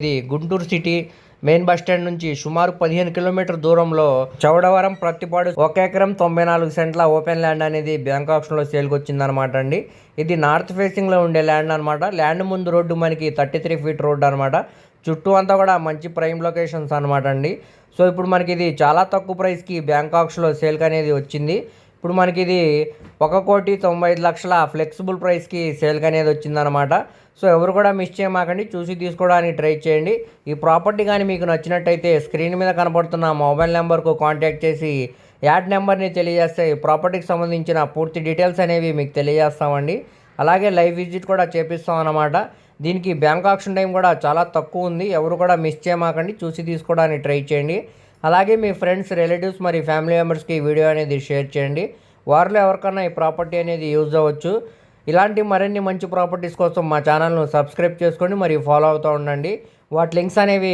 ఇది Guntur city main bus stand నుంచి సుమారు 15 కిలోమీటర్ దూరంలో చౌడవరం ప్రత్తిపాడు 1 ఎకరం 94 సెంట్ల ఓపెన్ ల్యాండ్ అనేది బ్యాంక్ ఆప్షన్లో సేల్కి వచ్చిందనమాట అండి. ఇది నార్త్ ఫేసింగ్లో ఉండే ల్యాండ్ అనమాట. ల్యాండ్ ముందు రోడ్డు మనకి 33 ఫీట్ రోడ్డు అనమాట. చుట్టూ అంతా కూడా మంచి ప్రైమ్ లొకేషన్స్ అనమాట అండి. సో ఇప్పుడు మనకి ఇది చాలా తక్కువ ప్రైస్కి బ్యాంక్ ఆప్షన్లో సేల్కి అనేది వచ్చింది. ఇప్పుడు మనకి ఇది 1,95,00,000 ఫ్లెక్సిబుల్ ప్రైస్కి సేల్కి అనేది వచ్చిందనమాట. సో ఎవరు కూడా మిస్ చేయమాకండి, చూసి తీసుకోవడానికి ట్రై చేయండి. ఈ ప్రాపర్టీ కానీ మీకు నచ్చినట్టయితే స్క్రీన్ మీద కనపడుతున్న మొబైల్ నెంబర్కు కాంటాక్ట్ చేసి యాడ్ నెంబర్ని తెలియజేస్తే ఈ ప్రాపర్టీకి సంబంధించిన పూర్తి డీటెయిల్స్ అనేవి మీకు తెలియజేస్తామండి. అలాగే లైవ్ విజిట్ కూడా చేపిస్తాం అన్నమాట. దీనికి బ్యాంక్ ఆప్షన్ టైం కూడా చాలా తక్కువ ఉంది. ఎవరు కూడా మిస్ చేయమాకండి, చూసి తీసుకోవడానికి ట్రై చేయండి. అలాగే మీ ఫ్రెండ్స్, రిలేటివ్స్ మరి ఫ్యామిలీ మెంబర్స్కి ఈ వీడియో అనేది షేర్ చేయండి. వారిలో ఎవరికన్నా ఈ ప్రాపర్టీ అనేది యూజ్ అవ్వచ్చు. ఇలాంటి మరిన్ని మంచి ప్రాపర్టీస్ కోసం మా ఛానల్ను సబ్స్క్రైబ్ చేసుకోండి, మరి ఫాలో అవుతూ ఉండండి. వాటి లింక్స్ అనేవి